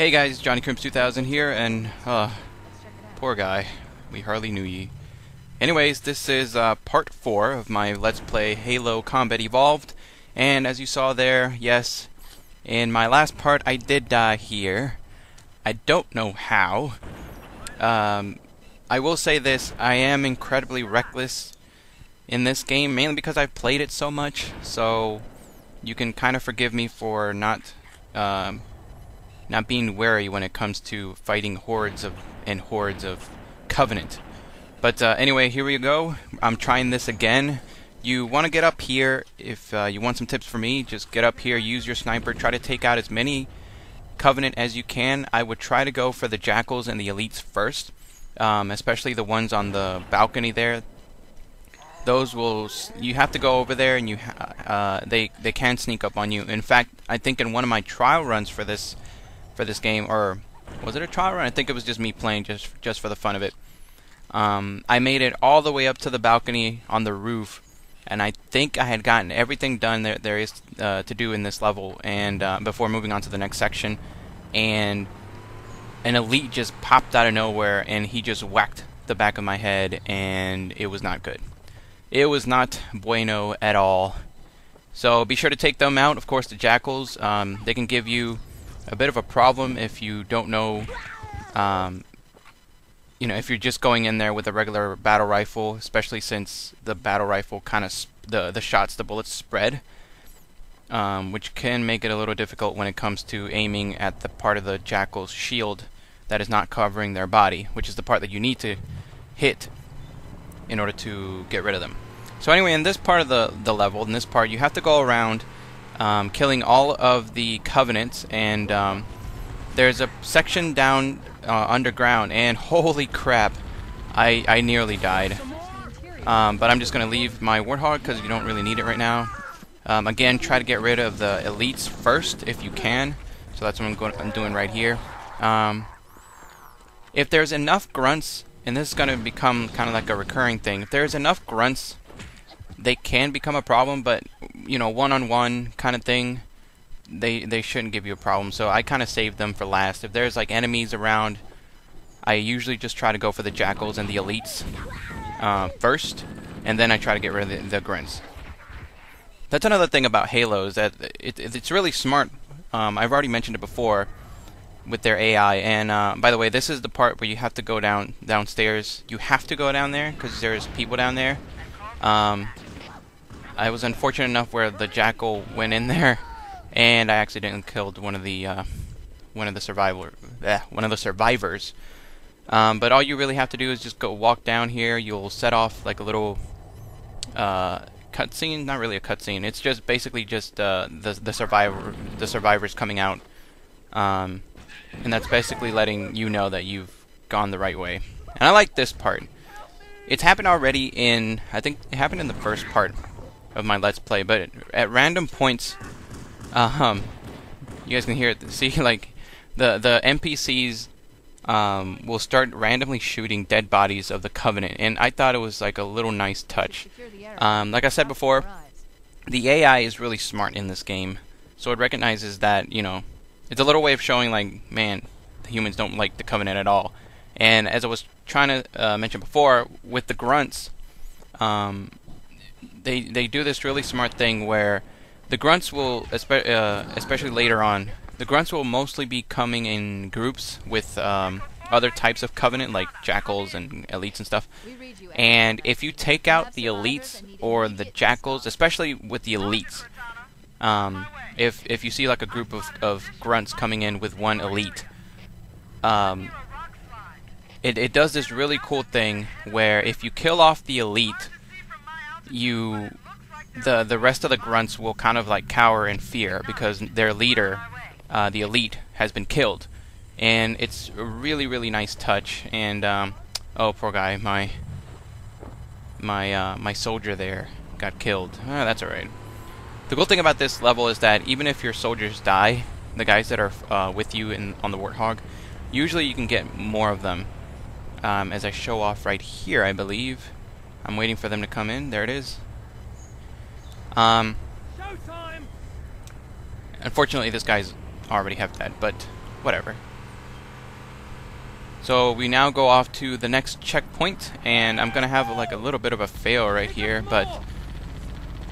Hey guys, Johnny Crimps 2000 here, and poor guy, we hardly knew ye. Anyways, this is part 4 of my Let's Play Halo Combat Evolved, and as you saw there, yes, in my last part I did die here. I don't know how. I will say this, I am incredibly reckless in this game, mainly because I've played it so much, so you can kind of forgive me for not being wary when it comes to fighting hordes of Covenant. But anyway, here we go. I'm trying this again. You want to get up here. If you want some tips from me, just get up here, use your sniper, try to take out as many Covenant as you can. I would try to go for the Jackals and the Elites first, especially the ones on the balcony there. Those will, you have to go over there, and they can sneak up on you. In fact, I think in one of my trial runs for this game, or was it a trial run? I think it was just me playing just for the fun of it. I made it all the way up to the balcony on the roof, and I think I had gotten everything done there is to do in this level, and before moving on to the next section, and an elite just popped out of nowhere, and he just whacked the back of my head, and it was not good. It was not bueno at all. So be sure to take them out. Of course, the Jackals, they can give you a bit of a problem if you don't know, if you're just going in there with a regular battle rifle, especially since the battle rifle kind of the bullets spread, which can make it a little difficult when it comes to aiming at the part of the Jackal's shield that is not covering their body, which is the part that you need to hit in order to get rid of them. So anyway, in this part of the level, in this part, you have to go around killing all of the Covenants, and there's a section down underground, and holy crap, I nearly died. But I'm just going to leave my Warthog because you don't really need it right now. Again, try to get rid of the Elites first if you can. So that's what I'm doing right here. If there's enough Grunts, and this is going to become kind of like a recurring thing, if there's enough Grunts, they can become a problem, but one-on-one kind of thing, they shouldn't give you a problem. So I kind of saved them for last. If there's like enemies around, I usually just try to go for the Jackals and the Elites first, and then I try to get rid of the Grunts. That's another thing about Halo, is that it's really smart. I've already mentioned it before with their AI, and by the way, this is the part where you have to go downstairs. You have to go down there because there's people down there. I was unfortunate enough where the Jackal went in there, and I accidentally killed one of the survivors. But all you really have to do is just walk down here. You'll set off like a little cutscene. Not really a cutscene. It's just basically just the survivors coming out, and that's basically letting you know that you've gone the right way. And I like this part. It's happened already I think it happened in the first part of my Let's Play, but at random points, you guys can hear it, see, like, the NPCs, will start randomly shooting dead bodies of the Covenant, and I thought it was like a little nice touch. Like I said before, the AI is really smart in this game, so it recognizes that, it's a little way of showing, like, man, the humans don't like the Covenant at all. And as I was trying to mention before, with the Grunts, they do this really smart thing where the Grunts will, especially later on, the Grunts will mostly be coming in groups with other types of Covenant, like Jackals and Elites and stuff. And if you take out the Elites or the Jackals, especially with the Elites, if you see like a group of Grunts coming in with one Elite, it does this really cool thing where if you kill off the Elite, the rest of the Grunts will kind of like cower in fear because their leader, the Elite, has been killed. And it's a really, really nice touch. And oh, poor guy, my soldier there got killed. That's alright. The cool thing about this level is that even if your soldiers die, the guys that are with you on the Warthog, usually you can get more of them. As I show off right here, I believe. I'm waiting for them to come in. There it is. Unfortunately, this guy's already have that, but whatever. So we now go off to the next checkpoint, and I'm gonna have like a little bit of a fail right here, but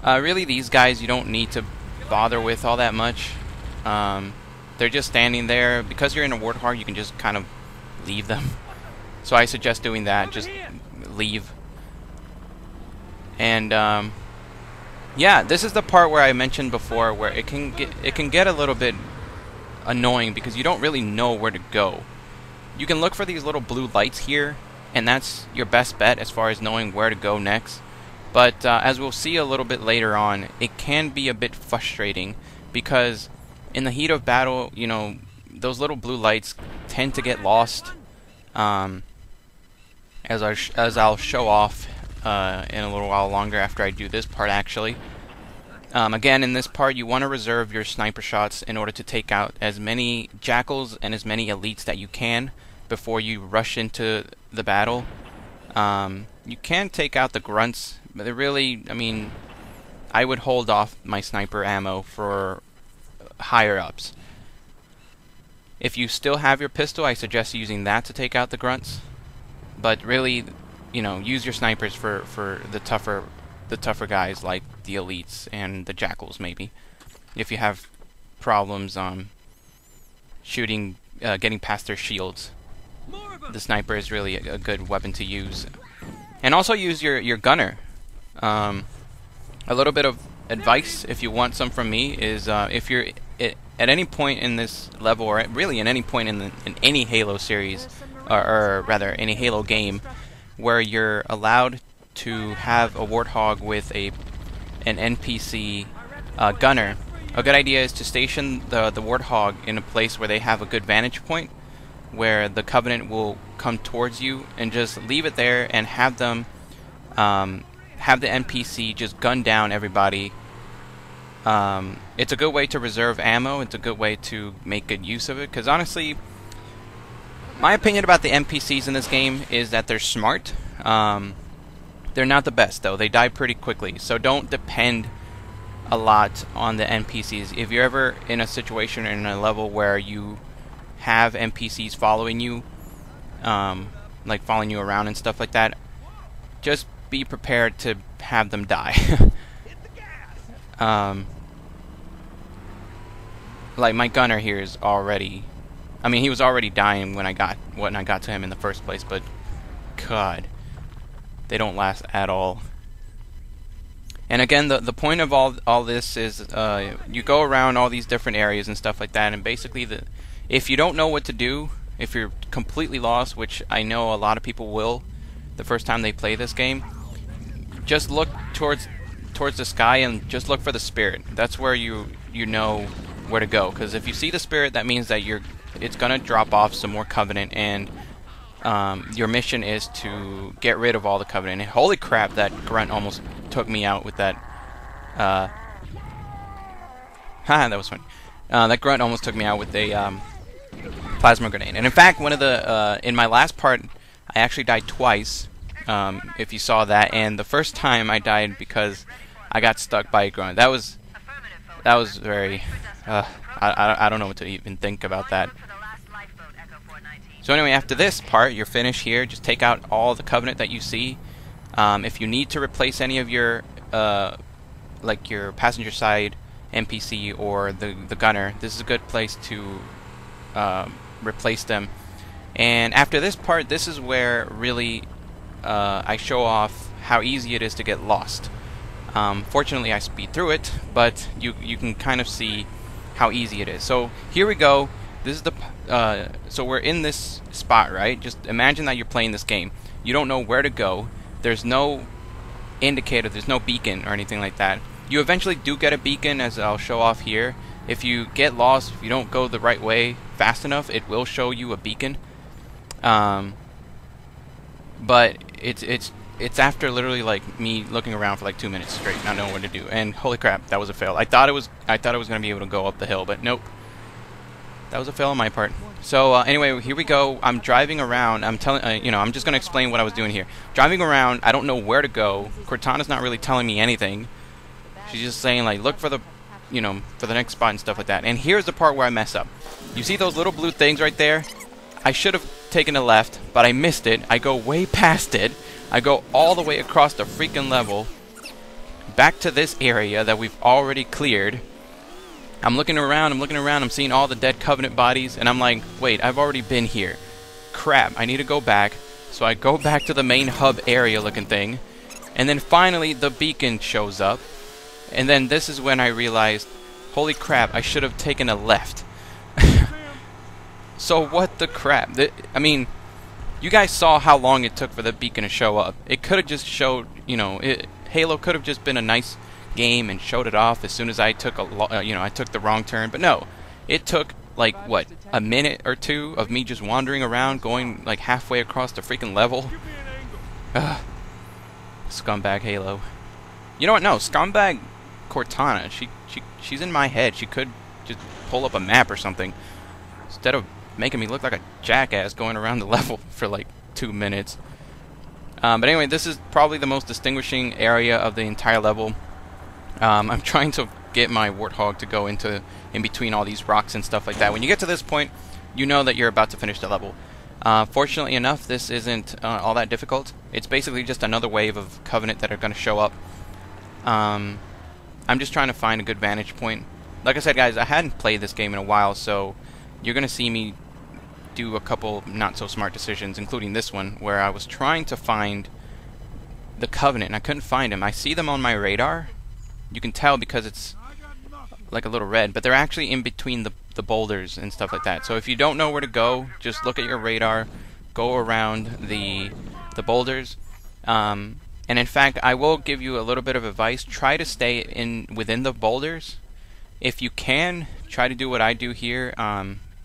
really these guys you don't need to bother with all that much. They're just standing there. Because you're in a warthog, you can just kind of leave them. So I suggest doing that. Just leave. And yeah, this is the part where I mentioned before, where it can get a little bit annoying because you don't really know where to go. You can look for these little blue lights here, and that's your best bet as far as knowing where to go next. But as we'll see a little bit later on, it can be a bit frustrating because in the heat of battle, you know, those little blue lights tend to get lost. As I'll show off in a little while longer after I do this part, actually. Again, in this part, you want to reserve your sniper shots in order to take out as many jackals and as many elites that you can before you rush into the battle. You can take out the grunts, but they really, I mean, I would hold off my sniper ammo for higher ups. If you still have your pistol, I suggest using that to take out the grunts. But really, you know, use your snipers for the tougher guys like the elites and the jackals, maybe. If you have problems shooting, getting past their shields, the sniper is really a good weapon to use. And also use your gunner. A little bit of advice, if you want some from me, is if you're at any point in this level, or really at any point in any Halo series, or rather any Halo game, where you're allowed to have a warthog with an NPC gunner, a good idea is to station the warthog in a place where they have a good vantage point, where the Covenant will come towards you, and just leave it there and have them have the NPC just gun down everybody. It's a good way to reserve ammo. It's a good way to make good use of it, because honestly, my opinion about the NPCs in this game is that they're smart. They're not the best, though. They die pretty quickly, so don't depend a lot on the NPCs. If you're ever in a situation or in a level where you have NPCs following you, like following you around and stuff like that, just be prepared to have them die. Like my gunner here is already, I mean, he was already dying when I got to him in the first place, but God, they don't last at all. And again, the point of all this is you go around all these different areas and stuff like that, and basically if you don't know what to do, if you're completely lost, which I know a lot of people will the first time they play this game, just look towards the sky and just look for the spirit. That's where you know where to go, because if you see the spirit, that means that it's gonna drop off some more Covenant, and your mission is to get rid of all the Covenant. And holy crap, that Grunt almost took me out with that. Haha, that was funny. That Grunt almost took me out with a plasma grenade. And in fact, one of the in my last part, I actually died twice. If you saw that, and the first time I died because I got stuck by a Grunt. That was very. I don't know what to even think about that. So anyway, after this part, you're finished here. Just take out all the Covenant that you see. If you need to replace any of your, like your passenger side NPC or the gunner, this is a good place to replace them. And after this part, this is where really I show off how easy it is to get lost. Fortunately, I speed through it, but you can kind of see how easy it is. So here we go. This is the so we're in this spot, right? Just imagine that you're playing this game. You don't know where to go. There's no indicator. There's no beacon or anything like that. You eventually do get a beacon, as I'll show off here. If you get lost, if you don't go the right way fast enough, it will show you a beacon. But it's after literally like me looking around for like 2 minutes straight, not knowing what to do. And holy crap, that was a fail. I thought it was gonna be able to go up the hill, but nope. That was a fail on my part. So anyway, here we go. I'm driving around. I'm telling you know, I'm just gonna explain what I was doing here. Driving around. I don't know where to go. Cortana's not really telling me anything. She's just saying like, look for the, you know, for the next spot and stuff like that. And here's the part where I mess up. You see those little blue things right there? I should have taken a left, but I missed it. I go way past it. I go all the way across the freaking level, back to this area that we've already cleared. I'm looking around, I'm seeing all the dead Covenant bodies, and I'm like, wait, I've already been here. Crap, I need to go back. So I go back to the main hub area looking thing, and then finally the beacon shows up, and then this is when I realized, holy crap, I should have taken a left. So what the crap? I mean, you guys saw how long it took for the beacon to show up. It could have just showed, you know, Halo could have just been a nice game and showed it off as soon as I took I took the wrong turn. But no, it took like what, a minute or two of me just wandering around, going like halfway across the freaking level. Ugh. Scumbag Halo. You know what? No, scumbag Cortana. She's in my head. She could just pull up a map or something instead of making me look like a jackass going around the level for like 2 minutes. But anyway, this is probably the most distinguishing area of the entire level. I'm trying to get my Warthog to go in between all these rocks and stuff like that. When you get to this point, you know that you're about to finish the level. Fortunately enough, this isn't all that difficult. It's basically just another wave of Covenant that are going to show up. I'm just trying to find a good vantage point. Like I said, guys, I hadn't played this game in a while, so you're going to see me do a couple not-so-smart decisions, including this one, where I was trying to find the Covenant, and I couldn't find them. I see them on my radar. You can tell because it's like a little red, but they're actually in between the boulders and stuff like that. So if you don't know where to go, just look at your radar, go around the boulders. And in fact, I will give you a little bit of advice. Try to stay within the boulders. If you can, try to do what I do here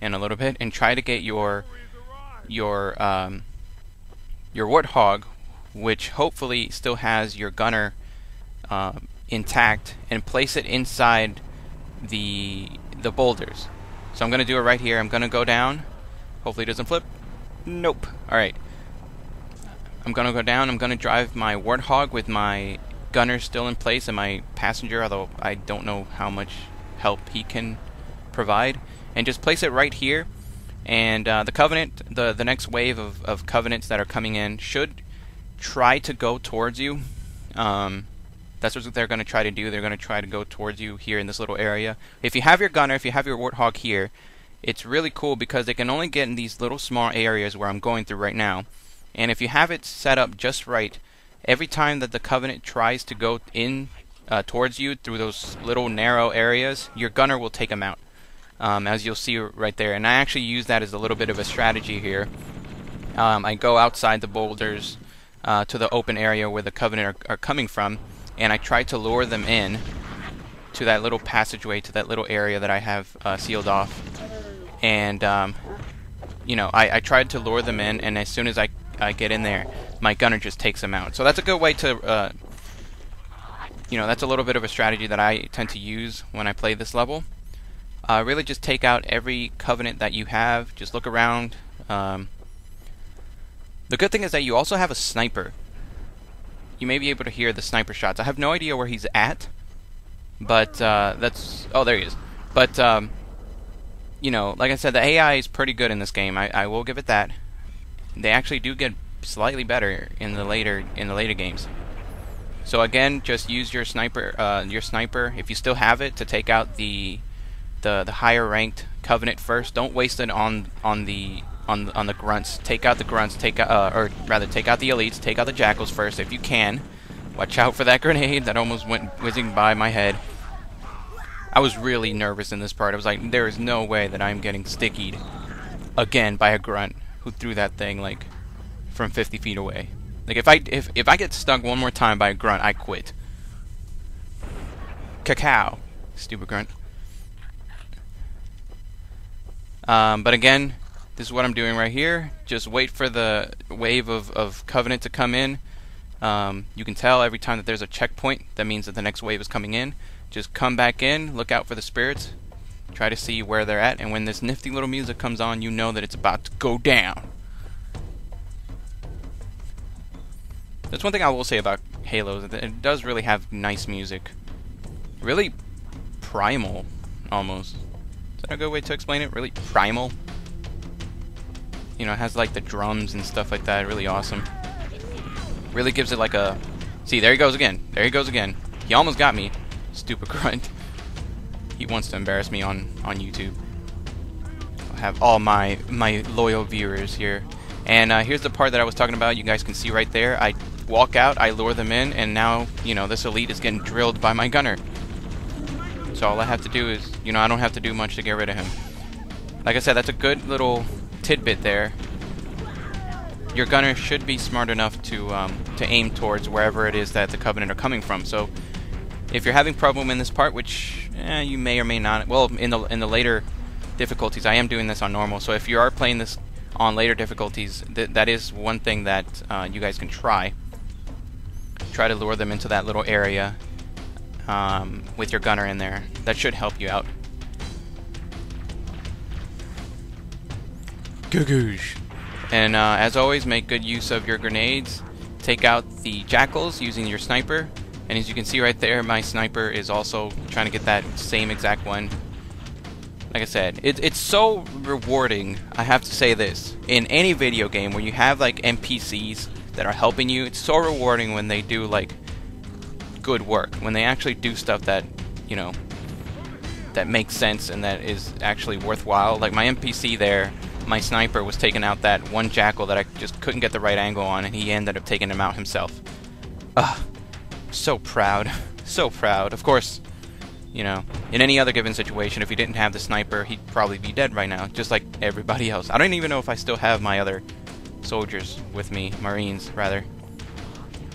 in a little bit, and try to get your Warthog, which hopefully still has your gunner intact, and place it inside the boulders. So I'm gonna do it right here. I'm gonna go down. Hopefully it doesn't flip. Nope. Alright. I'm gonna go down. I'm gonna drive my Warthog with my gunner still in place and my passenger, although I don't know how much help he can provide, and just place it right here. And the Covenant, the next wave of Covenants that are coming in should try to go towards you. That's what they're going to try to do. They're going to try to go towards you here in this little area. If you have your gunner, if you have your Warthog here, it's really cool because they can only get in these little small areas where I'm going through right now. And if you have it set up just right, every time that the Covenant tries to go in towards you through those little narrow areas, your gunner will take them out, as you'll see right there. And I actually use that as a little bit of a strategy here. I go outside the boulders to the open area where the Covenant are coming from, and I try to lure them in to that little passageway, to that little area that I have sealed off. And you know, I tried to lure them in, and as soon as I get in there, my gunner just takes them out. So that's a good way to you know, that's a little bit of a strategy that I tend to use when I play this level. Really just take out every Covenant that you have. Just look around. The good thing is that you also have a sniper. You may be able to hear the sniper shots. I have no idea where he's at, but that's... Oh, there he is. But, you know, like I said, the AI is pretty good in this game. I will give it that. They actually do get slightly better in the later games. So again, just use your sniper if you still have it, to take out the higher ranked Covenant first. Don't waste it on the grunts. Take out the grunts. Take out the elites. Take out the jackals first if you can. Watch out for that grenade that almost went whizzing by my head. I was really nervous in this part. I was like, there is no way that I'm getting stickied again by a grunt who threw that thing like from 50 feet away. Like if I get stuck one more time by a grunt, I quit. Cacao, stupid grunt. But again, this is what I'm doing right here. Just wait for the wave of Covenant to come in. You can tell every time that there's a checkpoint, that means that the next wave is coming in. Just come back in, look out for the spirits, try to see where they're at, and when this nifty little music comes on, you know that it's about to go down. That's one thing I will say about Halo, is that it does really have nice music. Really primal, almost. Is that a good way to explain it? Really primal? You know, it has like the drums and stuff like that. Really awesome. Really gives it like a... See, there he goes again. There he goes again. He almost got me. Stupid grunt. He wants to embarrass me on YouTube. I have all my loyal viewers here. And here's the part that I was talking about. You guys can see right there. I walk out, I lure them in, and now, you know, this elite is getting drilled by my gunner. So all I have to do is, you know, I don't have to do much to get rid of him. Like I said, that's a good little tidbit there. Your gunner should be smart enough to aim towards wherever it is that the Covenant are coming from. So if you're having problem in this part, which you may or may not, well, in the later difficulties, I am doing this on normal. So if you are playing this on later difficulties, that is one thing that you guys can try. Try to lure them into that little area with your gunner in there. That should help you out. Googoosh. And as always, make good use of your grenades. Take out the jackals using your sniper. And as you can see right there, my sniper is also trying to get that same exact one. Like I said, it's so rewarding, I have to say this. In any video game where you have like NPCs that are helping you, it's so rewarding when they do like good work. When they actually do stuff that, you know, that makes sense and that is actually worthwhile. Like my NPC there, my sniper was taking out that one jackal that I just couldn't get the right angle on, and he ended up taking him out himself. Ugh. So proud. So proud. Of course, you know, in any other given situation, if he didn't have the sniper, he'd probably be dead right now, just like everybody else. I don't even know if I still have my other soldiers with me. Marines, rather.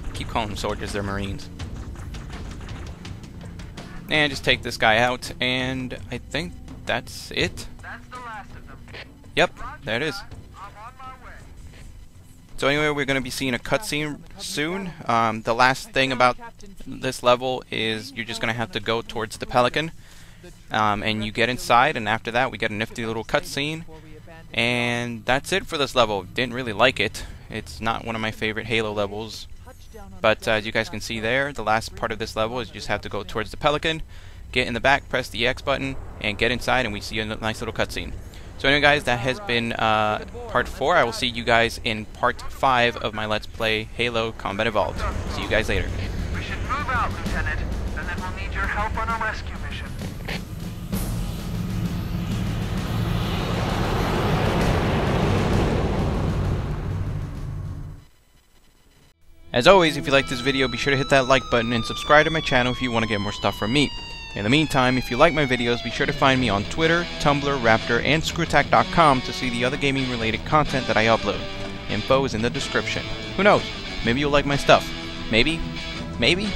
I keep calling them soldiers, they're Marines. And just take this guy out, and I think that's it. That's the last of them. Yep, there it is. I'm on my way. So anyway, we're going to be seeing a cutscene soon. The last thing about this level is you're just going to have to go towards the Pelican. And you get inside, and after that we get a nifty little cutscene. And that's it for this level. Didn't really like it. It's not one of my favorite Halo levels. But as you guys can see there, the last part of this level is you just have to go towards the Pelican, get in the back, press the X button, and get inside, and we see a nice little cutscene. So anyway guys, that has been part 4. I will see you guys in part 5 of my Let's Play Halo Combat Evolved. See you guys later. We should move out, Lieutenant, and then we'll need your help on a rescue mission. As always, if you like this video, be sure to hit that like button and subscribe to my channel if you want to get more stuff from me. In the meantime, if you like my videos, be sure to find me on Twitter, Tumblr, Raptr, and Screwattack.com to see the other gaming related content that I upload. Info is in the description. Who knows? Maybe you'll like my stuff. Maybe? Maybe?